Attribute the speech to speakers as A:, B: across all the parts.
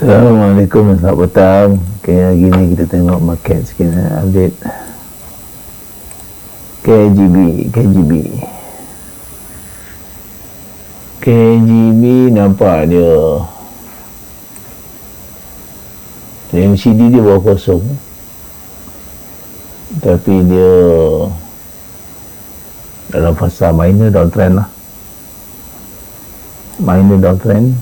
A: Assalamualaikum, selamat petang. Okay, hari ni kita tengok market sikit, update KGB nampak dia MCD dia bawah kosong, tapi dia dalam fasa minor downtrend lah, minor downtrend.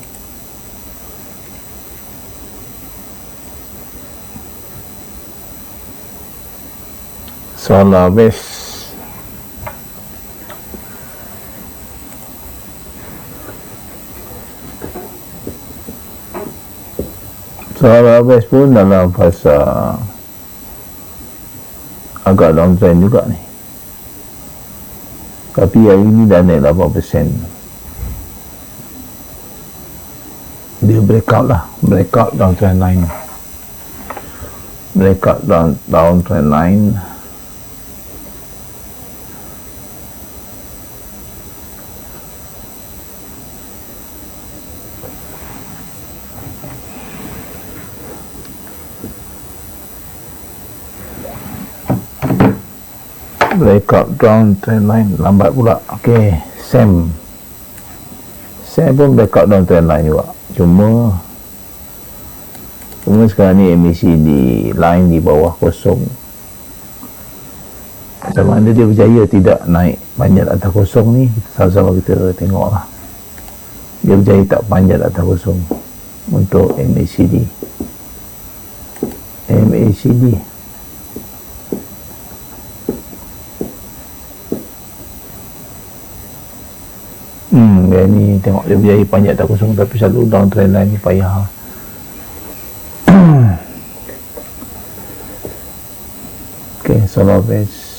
A: Solar base pun dalam fasa agak downtrend juga ni, tapi hari ni dah naik 8%. Dia breakout lah, breakout downtrend line, breakout downtrend line. Breakout down trend line lambat pula. Okey, SEM pun breakout down trend line juga, cuma sekarang ni MACD line di bawah kosong. Sama ada dia berjaya tidak naik panjat atas kosong ni, sama-sama kita tengok lah. Dia berjaya tak panjat atas kosong untuk MACD. Dia ni tengok dia berjaya panjat tak kosong, tapi selalu downtrend line ni payah. Okay, solar base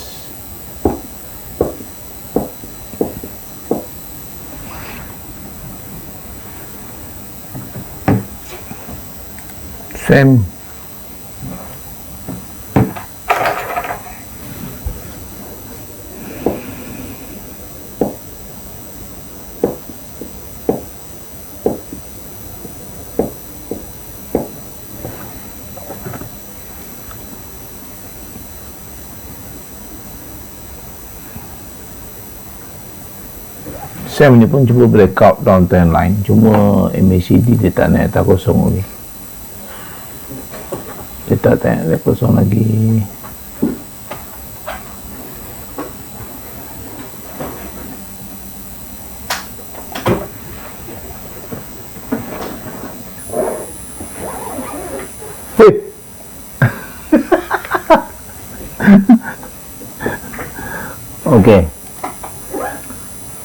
A: SEM ni pun cuba breakout downtrend line, cuma MACD dia tak naik atas kosong lagi, dia tak naik atas kosong lagi. Okey,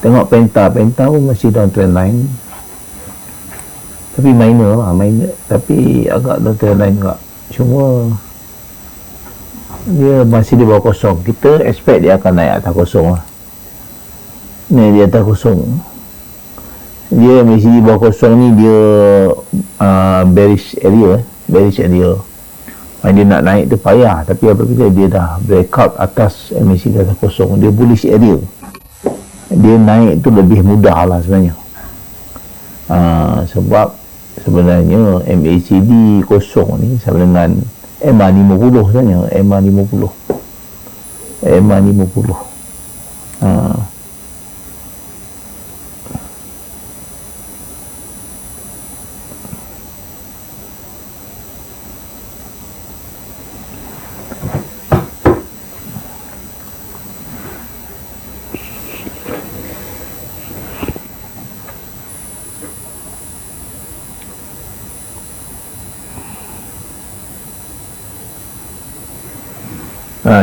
A: tengok Penta pun masih downtrend line, tapi minor, tapi agak downtrend line juga, cuma dia masih di bawah kosong. Kita expect dia akan naik atas kosong lah. Ni dia atas kosong, dia masih di bawah kosong ni, dia bearish area. Dia nak naik tu payah, tapi apabila dia dah breakout atas MACD atas kosong, dia bullish area, dia naik tu lebih mudah lah sebenarnya. Sebab sebenarnya MACD kosong ni sama dengan MA50 sebenarnya, MA50.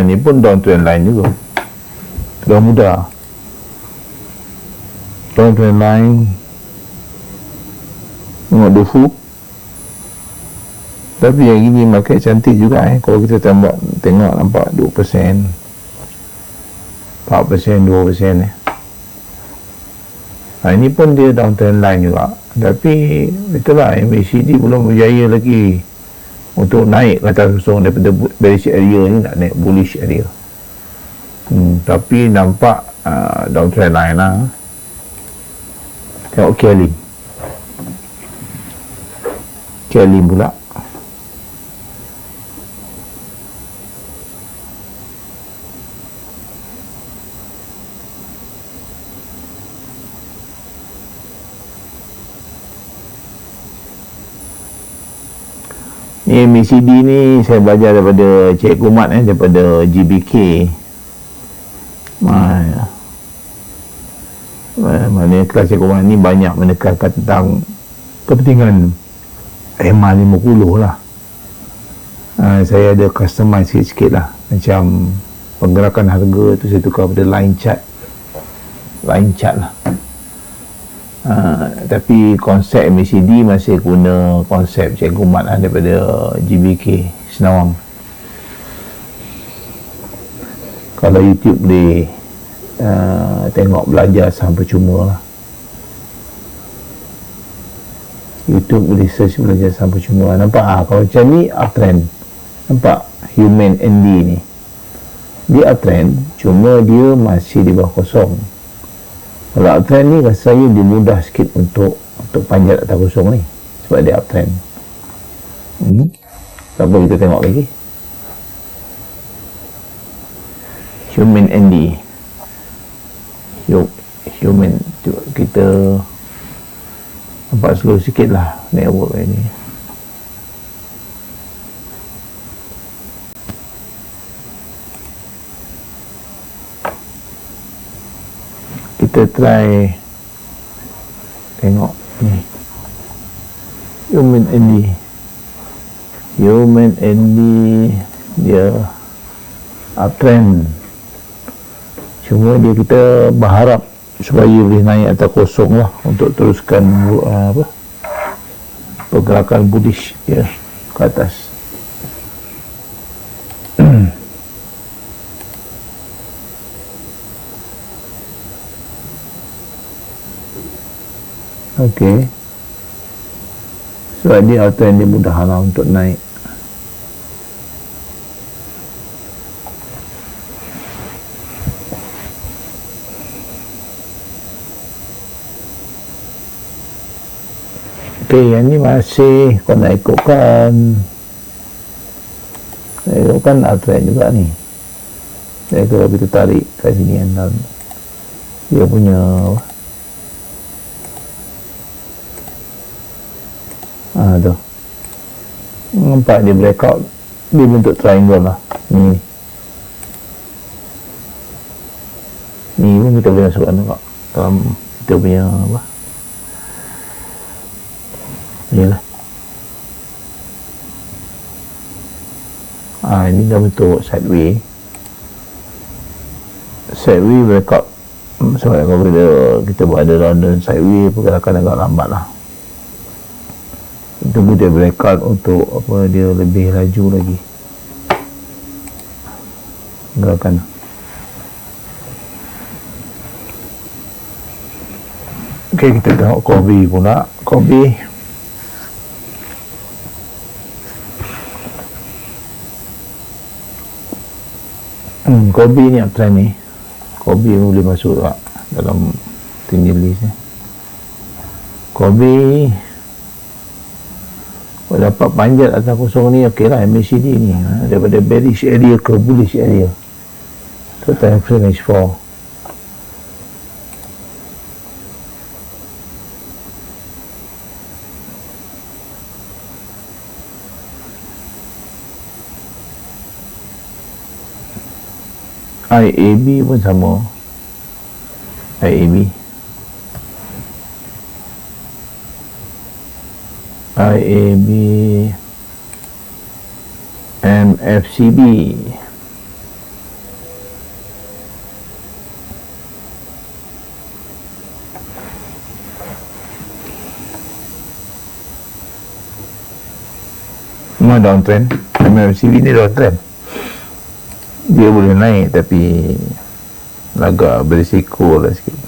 A: Ni pun downtrend line juga, dah mudah downtrend line. Tengok DOFU, tapi yang ini market cantik juga kalau kita tengok nampak 2%, 4%, 2%. Ini pun dia downtrend line juga, tapi itulah MACD belum berjaya lagi untuk naik ke atas kosong daripada bearish area ni, nak naik bullish area. Tapi nampak downtrend line lah. Tengok KLIM Kelly pula. Ni MACD ni saya belajar daripada Cikgu Mat, daripada GBK. Mana kelas Cikgu Mat ni banyak menekankan tentang kepentingan MA50 lah. Saya ada customize sikit lah, macam pergerakan harga tu saya tukar pada line chart lah. Tapi konsep MACD masih guna konsep Cikgu Mat lah, daripada GBK Senawang. Kalau YouTube boleh tengok belajar saham percuma lah. YouTube boleh search belajar saham percuma. Nampak kalau macam ni uptrend. Nampak Human ND ni, dia uptrend, cuma dia masih di bawah kosong. Kalau uptrend ni rasa saya dia mudah sikit untuk panjat atas kosong ni, sebab dia uptrend. Tak apa, kita tengok lagi Human ND. Human kita nampak slow sikit lah network ini. Kita try tengok ni Human ND dia uptrend, cuma dia kita berharap supaya boleh naik atas kosong lah untuk teruskan pergerakan bullish dia ke atas. Okey, sebab dia uptrend, dia mudah lah untuk naik. Okey, yang ni masih kau nak ikutkan uptrend juga ni. Saya kalau kita tarik kat sini kan, dia punya tu nampak dia breakout, dia bentuk triangle lah. Ni pun kita boleh masukkan juga dalam kita punya yalah. Ini dah bentuk sideway breakout. Sebab kalau kita buat ada London sideway, pergerakan agak lambat lah. Tunggu dia breakout untuk dia lebih laju lagi gerakan. Okey, kita tengok Kobe pula. Kobe ni uptrend ni. Kobe boleh masuk tak dalam tinggi list ni. Kobe kalau dapat panjat atas kosong ni, okey lah MACD ni, daripada bearish area ke bullish area. So time frame H4. IAB pun sama. IAB MFCB semua downtrend. MFCB ni downtrend, dia boleh naik tapi agak berisiko lah sikit.